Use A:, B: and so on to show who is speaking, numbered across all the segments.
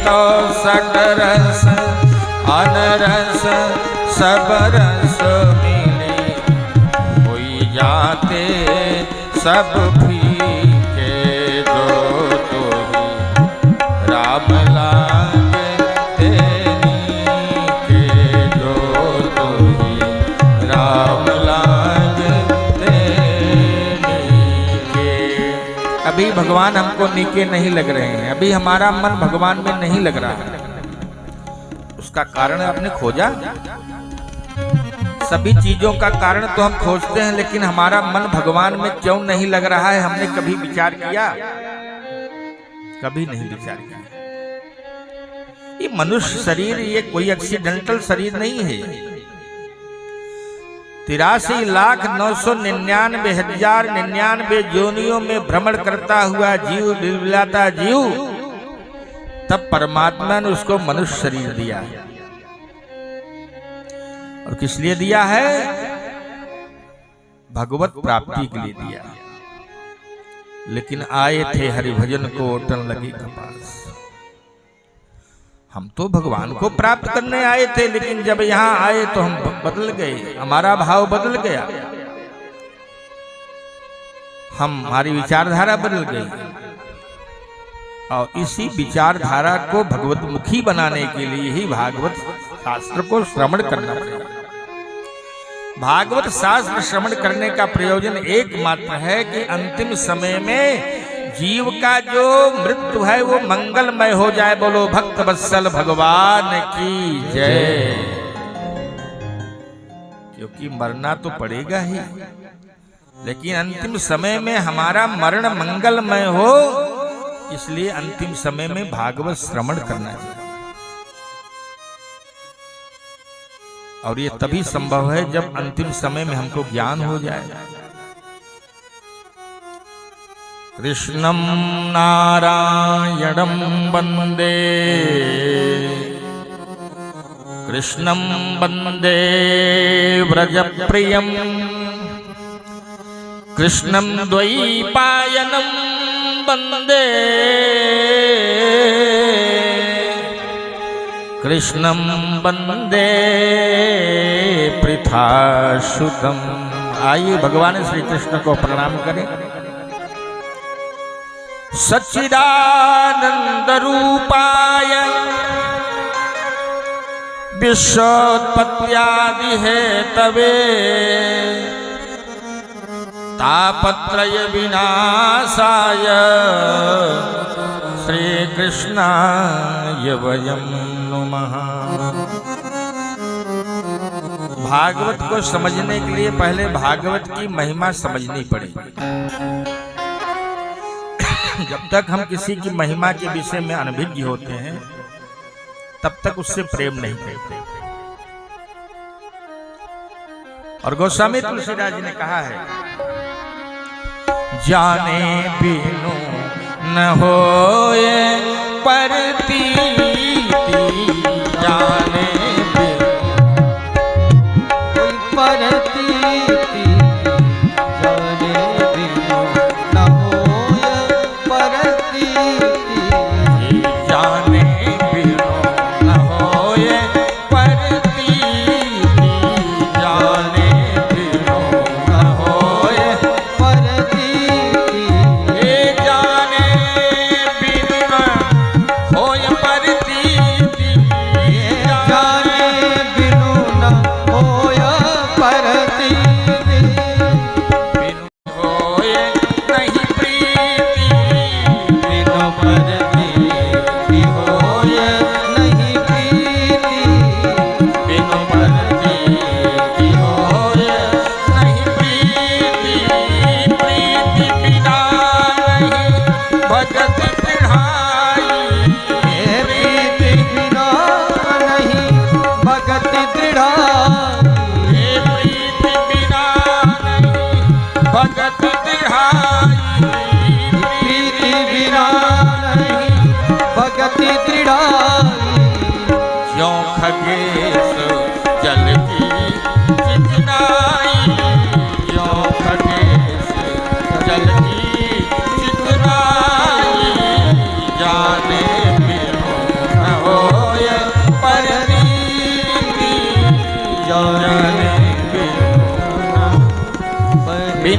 A: तो सकरस अनरस सब रस मिले, होई जाते सब फीके, जो तो ही राम लागे तेरी के, जो तो ही राम लागे तेरी के। अभी भगवान हमको नीके नहीं लग रहे हैं, अभी हमारा मन भगवान में नहीं लग रहा है। उसका कारण आपने खोजा? सभी चीजों का कारण तो हम खोजते हैं, लेकिन हमारा मन भगवान में क्यों नहीं लग रहा है, हमने कभी विचार किया? कभी नहीं विचार किया। ये मनुष्य शरीर ये कोई एक्सीडेंटल शरीर नहीं है। 83,999,099 योनियों में भ्रमण करता हुआ जीव, बिलबिलाता जीव, तब परमात्मा ने उसको मनुष्य शरीर दिया है। और किस लिए दिया है? भगवत प्राप्ति के लिए दिया। लेकिन आए थे हरिभजन को ओटन लगी कपास। हम तो भगवान को प्राप्त करने आए थे, लेकिन जब यहां आए तो हम बदल गए, हमारा भाव बदल गया, हमारी विचारधारा बदल गई। और इसी विचारधारा को भगवत मुखी बनाने के लिए ही भागवत शास्त्र को श्रवण करना पड़ेगा। भागवत शास्त्र श्रवण करने का प्रयोजन एकमात्र है कि अंतिम समय में जीव का जो मृत्यु है वो मंगलमय हो जाए। बोलो भक्त वत्सल भगवान की जय। क्योंकि मरना तो पड़ेगा ही, लेकिन अंतिम समय में हमारा मरण मंगलमय हो, इसलिए अंतिम समय में भागवत श्रवण करना चाहिए। और ये तभी संभव है जब अंतिम समय में हमको ज्ञान हो जाए। कृष्णं नारायणं वंदे, कृष्णं वंदे व्रजप्रियं, कृष्णं द्वैपायनं वंदे, कृष्णं वंदे पृथासुतम्। आइए भगवान श्री कृष्ण को प्रणाम करें। सच्चिदानंद रूपाय विश्वोत्पत्त्यादि हेतवे, तापत्रय विनाशाय श्री कृष्णाय वयं नुमः। भागवत को समझने के लिए पहले भागवत की महिमा समझनी पड़ेगी। जब तक हम किसी की महिमा के विषय में अनभिज्ञ होते हैं, तब तक उससे प्रेम नहीं करते। और गोस्वामी तुलसीदास जी ने कहा है, जाने बिनु न होए परतीति, जाने बिनु कोई परतीति, जाने बिनु न होए परतीति, जाने बिनु न होए परतीति, जाने बिनु न होए परतीति, जाने बिनु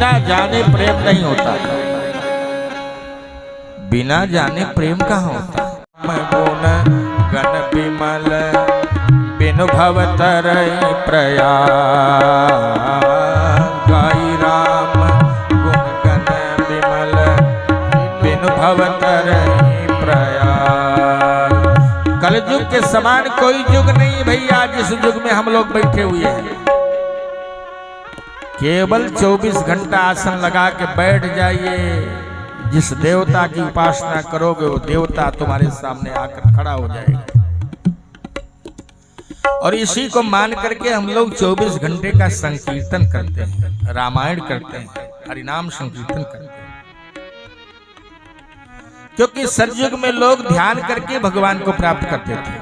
A: बिना जाने प्रेम नहीं होता, बिना जाने प्रेम कहाँ होता। गुण गण विमल बिनु भव तरई प्रयाग, गाई राम गुण गण विमल बिनु भव तरई प्रयाग। कलयुग के समान कोई युग नहीं भैया जिस युग में हम लोग बैठे हुए हैं। केवल 24 घंटा आसन लगा के बैठ जाइए, जिस देवता की उपासना करोगे वो देवता तुम्हारे सामने आकर खड़ा हो जाएगा। और इसी को मान करके हम लोग 24 घंटे का संकीर्तन करते हैं, रामायण करते हैं, हरिनाम संकीर्तन करते हैं। क्योंकि सतयुग में लोग ध्यान करके भगवान को प्राप्त करते थे।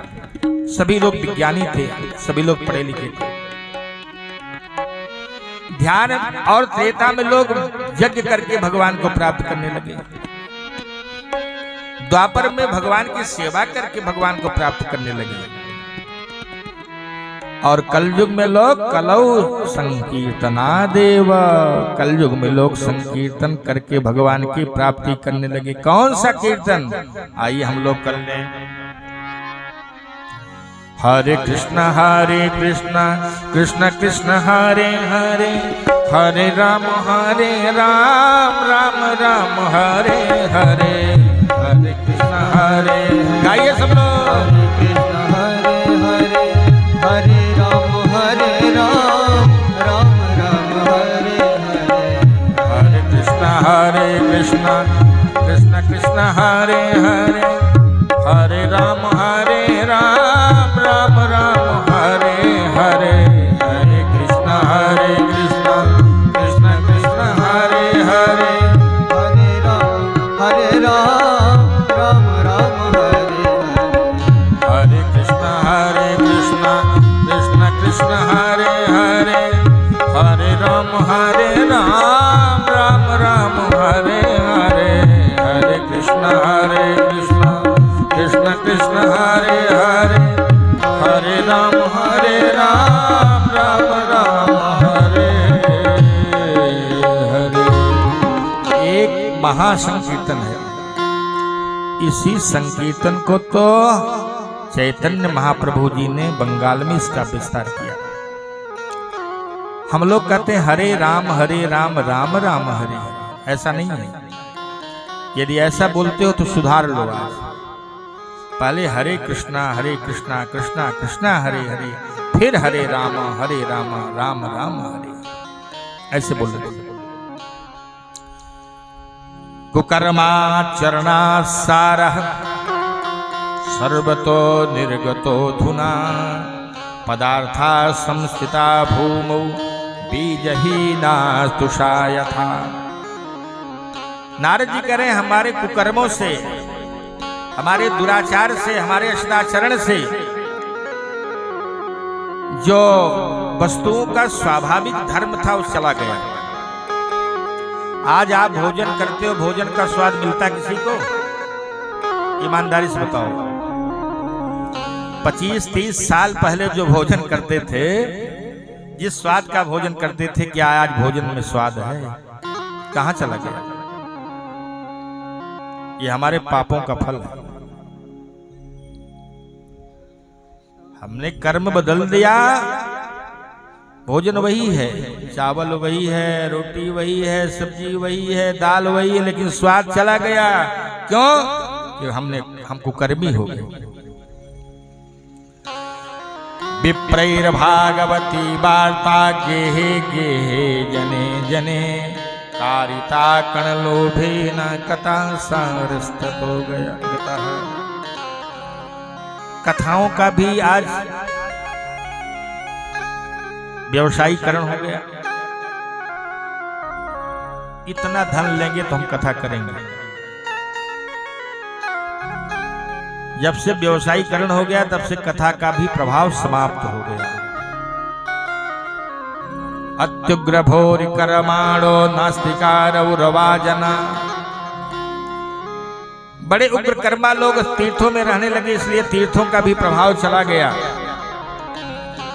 A: सभी लोग विज्ञानी थे, सभी लोग पढ़े लिखे थे। ध्यान और त्रेता में लोग यज्ञ करके भगवान को प्राप्त करने लगे। द्वापर में भगवान की सेवा करके भगवान को प्राप्त करने लगे। और कलयुग में लोग कलौ संकीर्तना देव, कलयुग में लोग संकीर्तन करके भगवान की प्राप्ति करने लगे। कौन सा कीर्तन? आइए हम लोग कर लें। हरे कृष्ण कृष्ण कृष्ण हरे हरे, हरे राम राम राम हरे हरे, हरे कृष्ण हरे। गाइए सब लोग।
B: कृष्ण हरे हरे, हरे राम राम राम हरे हरे,
A: हरे कृष्ण कृष्ण कृष्ण हरे हरे, हरे राम राम राम हरे हरे, हरे कृष्ण कृष्ण कृष्ण हरे हरे,
B: हरे राम राम राम हरे हरे,
A: हरे कृष्ण कृष्ण कृष्ण हरे हरे, हरे राम राम राम हरे हरे, हरे कृष्ण कृष्ण कृष्ण हरे हरे, हरे राम राम राम हरे हरे। एक महासंकीर्तन है। इसी संकीर्तन को तो चैतन्य महाप्रभु जी ने बंगाल में इसका विस्तार किया। हम लोग कहते हैं हरे राम राम राम हरे, ऐसा नहीं है। यदि ऐसा बोलते हो तो सुधार लो। आज पहले हरे कृष्णा कृष्णा कृष्णा हरे हरे, फिर हरे राम राम राम हरे, ऐसे बोल रहे। कुकर्माचरणासारः सर्वतो निर्गतो धुना, पदार्था संस्थिता भूमौ बीजहीना तुषा यथा। नारद जी कह रहे हैं हमारे कुकर्मों से, हमारे दुराचार से, हमारे अष्टाचरण से जो वस्तुओं का स्वाभाविक धर्म था वो चला गया। आज आप भोजन करते हो, भोजन का स्वाद मिलता किसी को? ईमानदारी से बताओ। 25-30 साल पहले जो भोजन करते थे, जिस स्वाद का भोजन करते थे, क्या आज भोजन में स्वाद है? कहां चला गया? ये हमारे पापों का फल है। हमने कर्म बदल दिया। भोजन वही है, चावल वही है, रोटी वही है, सब्जी वही है, दाल वही है, लेकिन स्वाद चला गया। क्यों? कि हमको कर्मी हो गए। विप्रैर्भागवती वार्ता गेहे गेहे जने जने, कारिता कणलोभेन कथा सारस्ततो गया। कथाओं का भी आज व्यवसायीकरण हो गया। इतना धन लेंगे तो हम कथा करेंगे। जब से व्यवसायीकरण हो गया तब से कथा का भी प्रभाव समाप्त हो गया। अत्युग्र भोरि कर्माणो नास्तिकारौरवाजना। बड़े उग्र कर्मा लोग तीर्थों में रहने लगे, इसलिए तीर्थों का भी प्रभाव चला गया।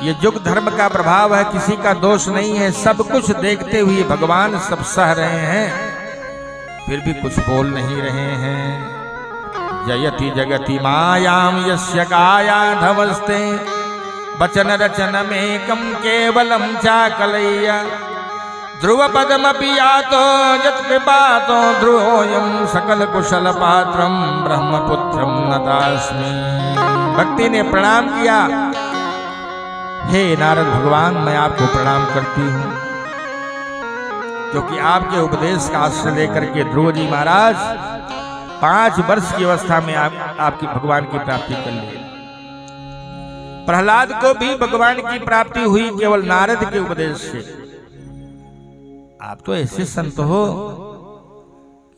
A: ये युग धर्म का प्रभाव है, किसी का दोष नहीं है। सब कुछ देखते हुए भगवान सब सह रहे हैं, फिर भी कुछ बोल नहीं रहे हैं। जयति जगति मायाम यस्य कायाधवस्ते वचन रचनमेकं केवलं चाकलय्य ध्रुव पदमपि यातो यत्कृपातो ध्रुवोऽयं सकल कुशल पात्रं ब्रह्मपुत्रं नतास्मि। भक्ति ने प्रणाम किया, हे नारद भगवान मैं आपको प्रणाम करती हूँ, क्योंकि आपके उपदेश का आश्रय लेकर के ध्रुव जी महाराज 5 वर्ष की अवस्था में आपकी भगवान की प्राप्ति कर ली। प्रहलाद को भी भगवान की प्राप्ति हुई केवल नारद के उपदेश से। आप तो ऐसे संत हो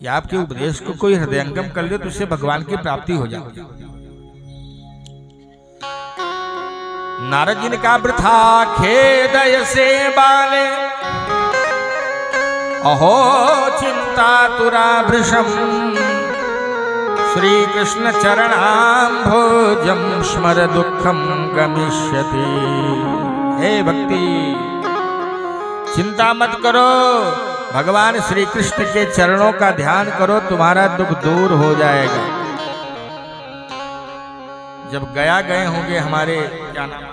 A: कि आपके उपदेश को कोई हृदयंगम कर ले तो उससे भगवान की प्राप्ति हो जाती है। नारद जी ने कहा वृथा खेदय से बाले अहो चिंता तुरा भृशम श्री कृष्ण चरणाम्भोजं स्मर दुखम गमिष्यति। हे भक्ति चिंता मत करो, भगवान श्री कृष्ण के चरणों का ध्यान करो, तुम्हारा दुख दूर हो जाएगा। जब गया गए होंगे हमारे क्या नाम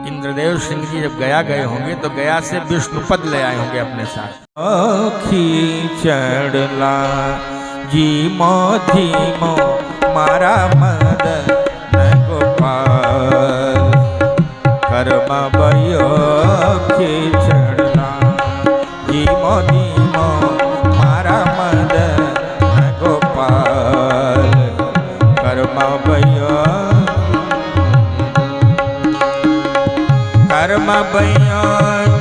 A: इंद्रदेव सिंह जी, जब गया गए होंगे तो गया से विष्णुपद ले आए होंगे अपने साथ। खींचड़ला जीमो धीमो मारा मद गोपाल कर्म भयो खींचड़ला जीमो धीमो मारा मद गोपाल कर्म भयो कर्म भयो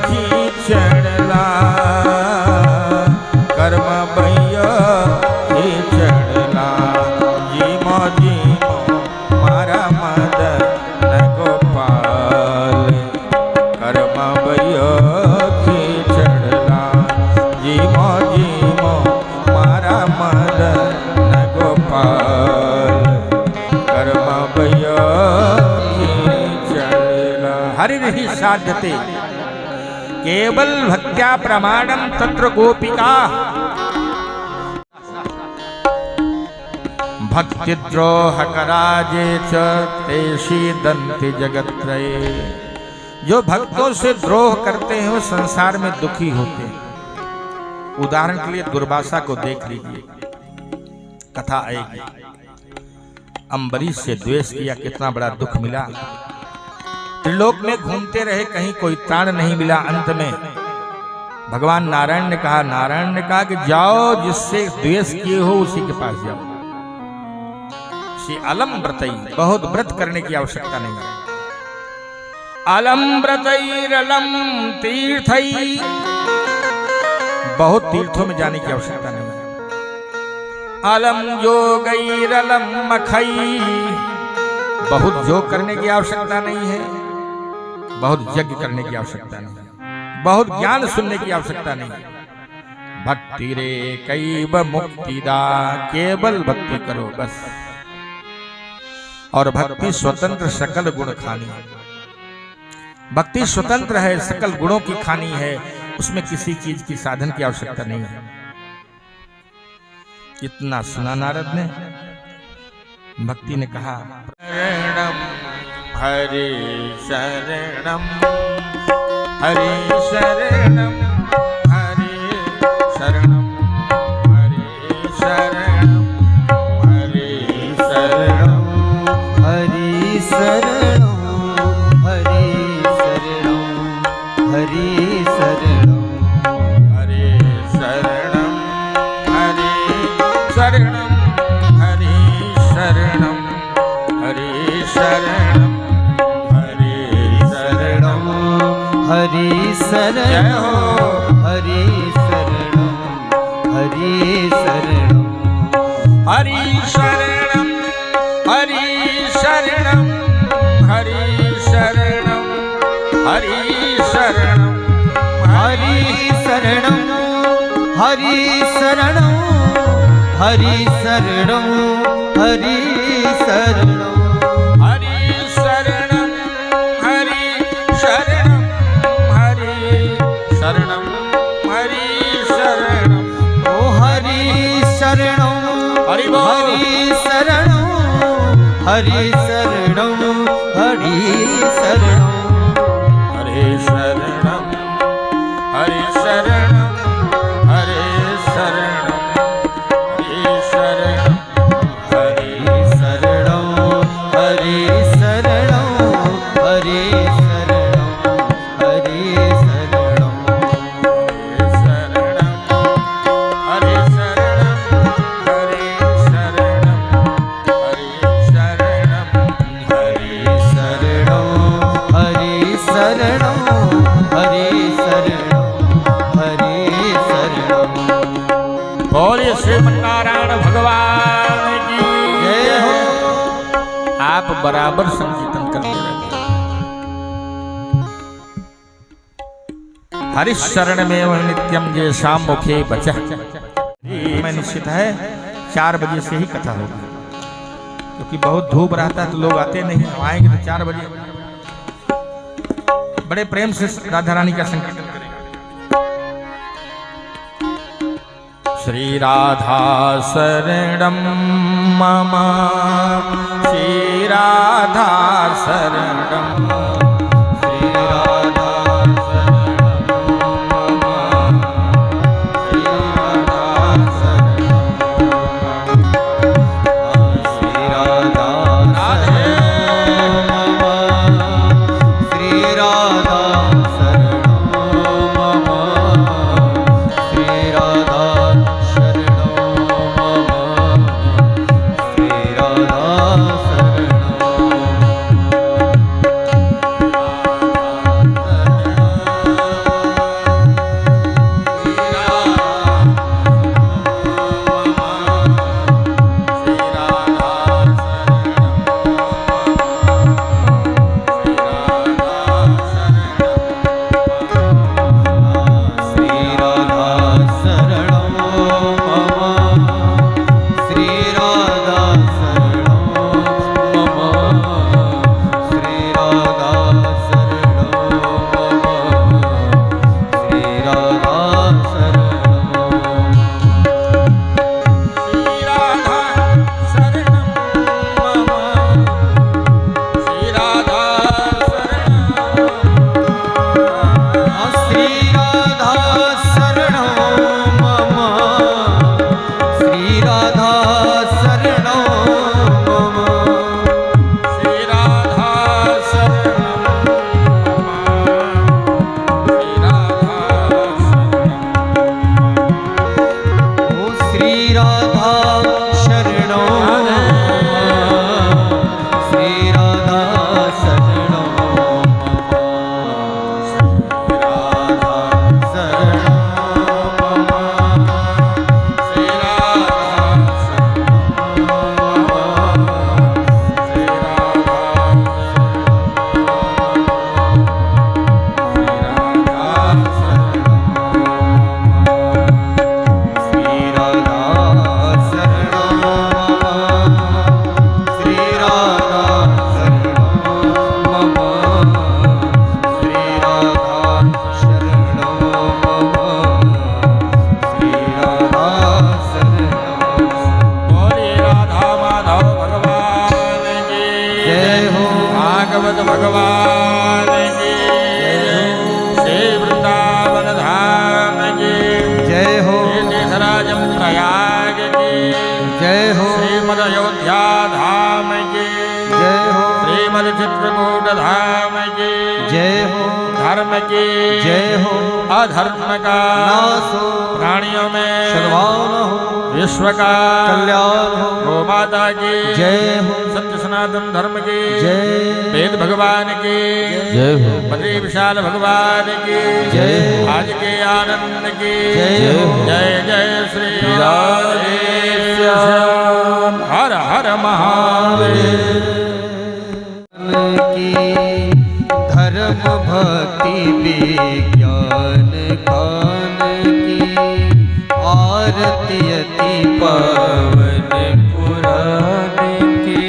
A: खींचड़ला कर्म भयो खींचड़ला जीमो जीमो मारा मदन गोपाल कर्म भयो खींचड़ला जीमो जीमो मारा मदन गोपाल कर्म भयो हरि नहीं साध्यते केवल भक्त्या प्रमाणम तत्र गोपिका भक्तिद्रोह कराजे च तेषी दंति जगत्रये। जो भक्तों से द्रोह करते हैं वो संसार में दुखी होते हैं। उदाहरण के लिए दुर्वासा को देख लीजिए, कथा आएगी। अम्बरीश से द्वेष किया, कितना बड़ा दुख मिला। त्रिलोक में घूमते रहे, कहीं कोई त्राण नहीं मिला। अंत में भगवान नारायण ने कहा कि जाओ, जिससे द्वेष किए हो उसी के पास जाओ। श्री अलम व्रतई, बहुत व्रत करने की आवश्यकता नहीं है। अलम व्रतैरलम तीर्थई, बहुत तीर्थों में जाने की आवश्यकता नहीं है। अलम योगैरलम मखई, बहुत योग करने की आवश्यकता नहीं है। बहुत यज्ञ करने की आवश्यकता नहीं है। बहुत ज्ञान सुनने की आवश्यकता नहीं है। भक्ति रे कैव मुक्तिदा, केवल भक्ति करो बस। और भक्ति स्वतंत्र सकल गुण खानी है। भक्ति स्वतंत्र है, सकल गुणों की खानी है, उसमें किसी चीज की साधन की आवश्यकता नहीं है। इतना सुना नारद ने। भक्ति ने कहा शरणम हरि शरणम हरि शरणम हरि शरणम हरि शरणम हरि शरणम
B: हरि शरणं हरि शरणं हरि शरणं
A: हरि शरणम हरि शरणम हरि शरणम हरि शरणम
B: हरि शरणं हरि शरणं हरि शरणं
A: हरि शरणम हरि शरणम हरि शरणम हरि शरणम
B: हरि शरणं हरि शरणं हरि शरणं हरि शरणं
A: हरि शरणं हरि शरणं हरि शरणं हरि शरणं
B: ओ हरि शरणं
A: हरि बोल।
B: हरि शरणं हरि शरणं हरि शरणं
A: हरे शरणं हरे शरणं हरे शरणं हरे शरणं हरे
B: शरणं हरि शरणं हरि शरणं हरि शरणं
A: शरणं हरे शरणं हरे शरणं हरे शरणं हरे
B: शरणं हरि शरणं हरि शरणं हरि शरणं
A: बोलिए श्रीमन्नारायण भगवान की
B: जय हो।
A: आप बराबर संकीर्तन करते रहते हरि शरण में वह नित्यम जे शाम मुखे बचा मैं निश्चित है 4 बजे से ही कथा होगी, क्योंकि बहुत धूप रहता है तो लोग आते नहीं, आएंगे तो 4 बजे बड़े प्रेम से राधा रानी का संकीर्तन करेंगे। श्री राधा शरणं मम श्री राधा शरणं
B: श्री राधा शरणं मम श्री राधा शरणं श्री राधा शरणं मम श्री राधा शरणं मम श्री राधा शरणं मम श्री राधा
A: भगवान की श्री वृंदावन धाम की
B: जय हो।
A: देशराजम प्रयाग की
B: जय हो।
A: श्रीमद अयोध्या धाम की
B: जय हो।
A: श्रीमद चित्रकूट धाम की
B: जय हो।
A: धर्म की
B: जय हो।
A: अधर्म का
B: नाश हो।
A: प्राणियों में
B: सद्भावना हो।
A: विश्व का
B: कल्याण हो।
A: गो माता की
B: जय हो।
A: सत्य सनातन धर्म की
B: जय।
A: वेद भगवान की
B: जय हो।
A: बद्री विशाल भगवान की
B: जय हो।
A: आज के आनंद की
B: जय हो।
A: जय जय श्री राधेश्याम हर हर महादेव
B: की धर्म भक्ति विज्ञान कान की आरती अति पावन पुराण की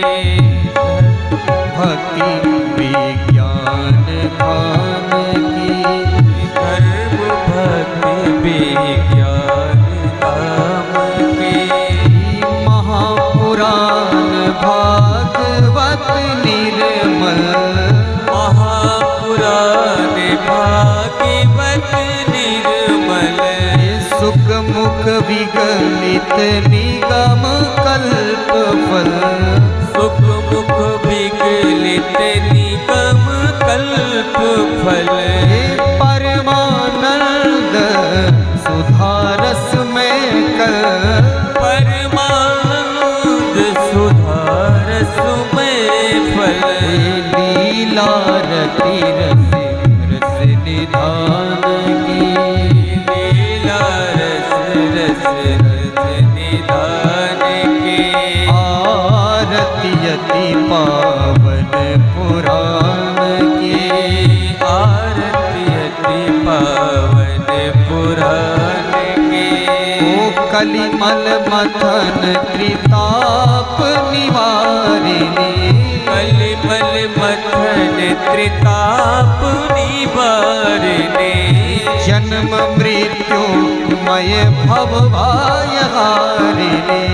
B: विगलित निगम कल्प फल,
C: सुख मुख विगलित निगम कल्प फल,
B: परमानंद सुधारस में कल,
C: परमानंद सुधारस में फल,
B: लीला रति रस रस निधान की,
C: लीला रस रस रस निधान के,
B: आरती अति पावन पुराण की,
C: आरती अति पावन पुराण के,
B: ओ कलिमल मथन त्रिताप निवारिणी,
C: कलिमल मथन त्रिताप निवारिणी,
B: जन्म मृत्यु मय भव भाय हारिणी,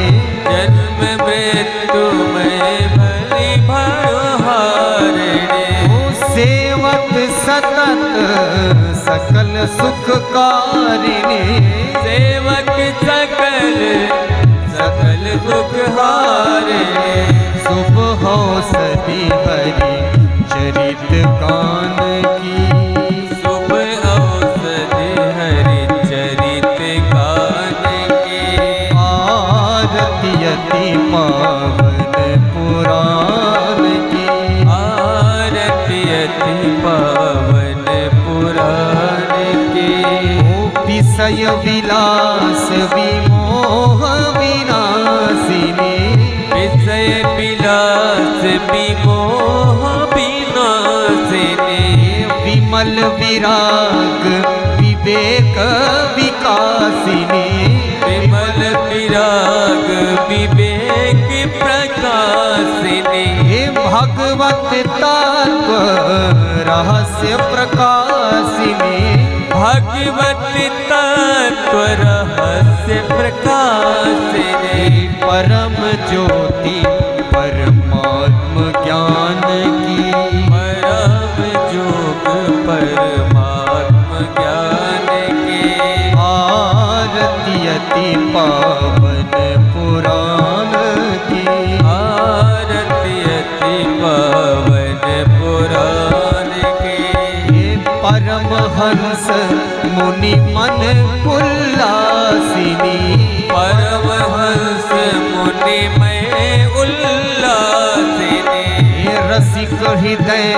C: जन्म मृत्यु में भली भरहारिणी,
B: सेवक सतत सकल सुखकारिणी,
C: सेवक सकल सकल दुख हारिणी,
B: शुभ औषधि हरि चरित गान की,
C: शुभ औषधि हरि चरित गान की,
B: आरती अति पावन पुराण की,
C: आरती अति पावन पुराण की,
B: विषय विलास विमोह विनाशिनी,
C: विषय विलास विमोह विनाशिनी,
B: विमल विराग विवेक विकासिनी,
C: विमल विराग विवेक प्रकाशिनी,
B: हे भगवत तत्व रहस्य प्रकाशिनी,
C: भगवत तत्व रहस्य प्रकाशिनी,
B: परम ज्योति परमात्म ज्ञान की,
C: परम जोग परमात्म ज्ञान के,
B: आरती अति पावन पुराण की,
C: आरती अति पावन पुराण के,
B: परमहंस मुनि मन उल्लासिनी,
C: परमहंस मुनि में उल्लासिनी,
B: रसिक हृदय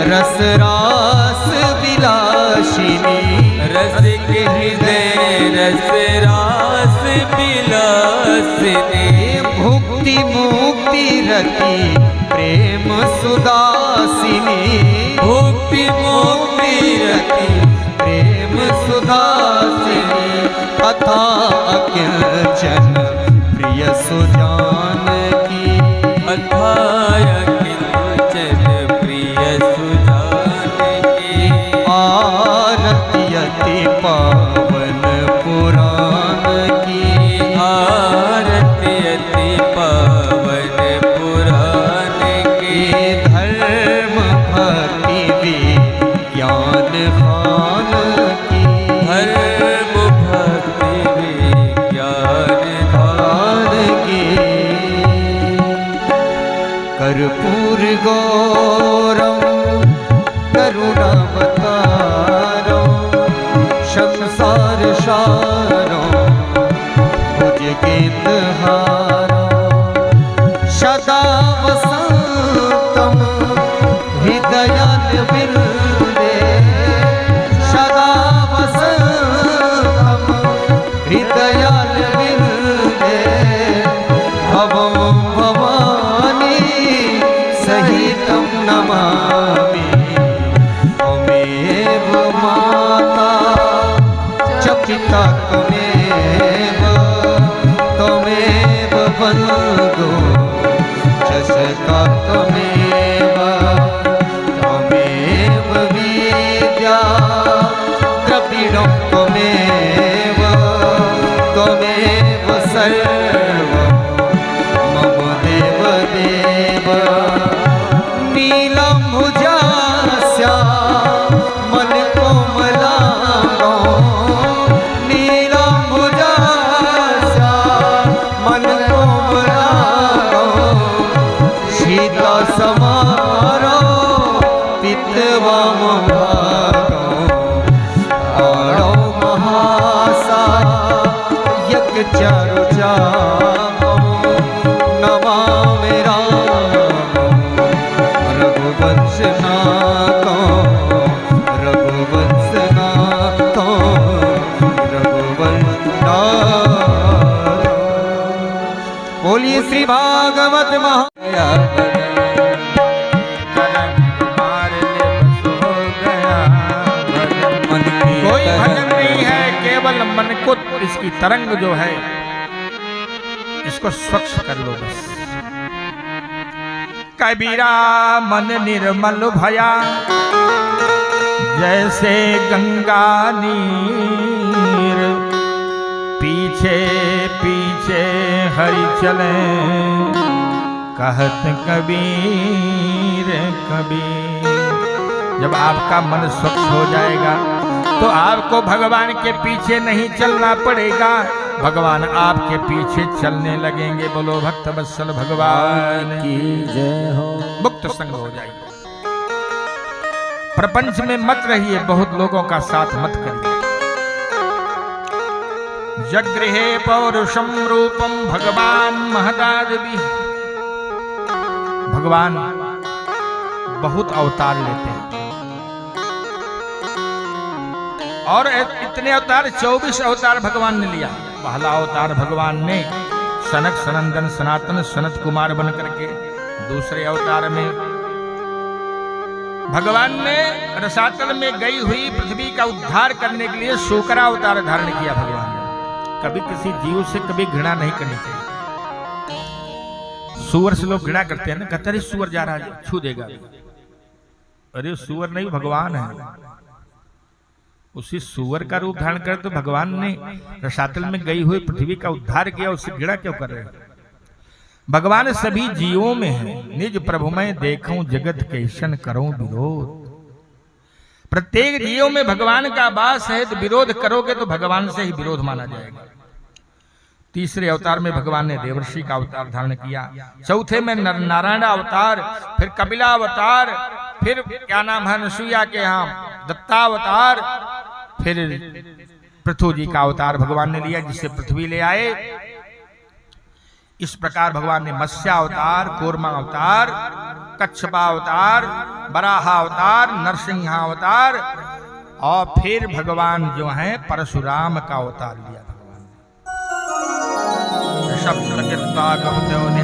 B: रस रास विलासिनी,
C: रसिक हृदय रस रास विलासिनी,
B: भुक्ति मुक्ति रति प्रेम सुदासिनी,
C: भुक्ति मुक्ति रति
B: प्रेम सुदासिनी, कथा अकिंचन प्रिय सुजान की,
C: अथाय किंचन प्रिय सुजान की,
B: आरती अति पावन पुराण की,
C: आरती अति पावन पुराण की,
B: धर्म भक्ति विज्ञान खान की,
C: धर्म भक्ति विज्ञान
B: खान की, कर्पूर गौरम करुणावतारम, संसार सारम भुजगेन्द्रहारम, सदा वसंतम हृदयान विन्दे, सदा वसंतम हृदयान विन्दे, भवं भवानी सहितं नमामि, त्वमेव माता च पिता त्वमेव, त्वमेव बन्धु च सखा त्वमेव, त्वमेव विद्या द्रविणं त्वमेव, त्वमेव सर्वं मम देव देव, नीलम्भुजास्या मलकोमलाङ्गो, नीलम्भुजास्या रामं नमामि रामं रघुवंशनाथं रघुवंशनाथं रघुवंशनाथं। बोलिए श्री भागवत महा
A: कोई भजन नहीं है, केवल मन को इसकी तरंग जो है इसको स्वच्छ कर लो बस। कबीरा मन निर्मल भया जैसे गंगा नीर, पीछे पीछे हरि चले कहत कबीर कबीर। जब आपका मन स्वच्छ हो जाएगा तो आपको भगवान के पीछे नहीं चलना पड़ेगा, भगवान आपके पीछे चलने लगेंगे। बोलो भक्त वत्सल भगवान की जय हो। मुक्त संग हो जाइए, प्रपंच में मत रहिए, बहुत लोगों का साथ मत करिए। जगृहे पौरुषम रूपम भगवान महदादि। भगवान बहुत अवतार लेते हैं और इतने अवतार 24 अवतार भगवान ने लिया। पहला अवतार भगवान ने सनक सनंदन सनातन सनत कुमार बन करके, दूसरे अवतार में भगवान ने रसातल में गई हुई पृथ्वी का उद्धार करने के लिए शूकरा अवतार धारण किया। भगवान ने कभी किसी जीव से कभी घृणा नहीं करनी चाहिए। सुअर से लोग घृणा करते हैं ना, कहते हैं सुअर जा रहा है छू देगा। अरे सुअर नहीं, भगवान है। उसी सुअर का रूप धारण कर तो भगवान ने रसातल में गई हुई पृथ्वी का उद्धार किया, उससे घृणा क्यों कर रहे हैं? भगवान सभी जीवों में है। निज प्रभु मैं देखूं जगत कैसन करूं विरोध। प्रत्येक जीव में भगवान का वास है, तो विरोध करोगे तो भगवान से ही विरोध माना जाएगा। तीसरे अवतार में भगवान ने देवर्षि का अवतार धारण किया। चौथे में नारायण अवतार, फिर कपिला अवतार, फिर क्या नाम है नसुईया के यहाँ दत्तावतार, फिर पृथु जी का अवतार भगवान ने लिया जिससे पृथ्वी ले आए। इस प्रकार भगवान ने मत्स्य अवतार, कूर्मा अवतार, कच्छपा अवतार, बराह अवतार, नरसिंह अवतार और फिर भगवान जो है परशुराम का अवतार लिया। भगवान ने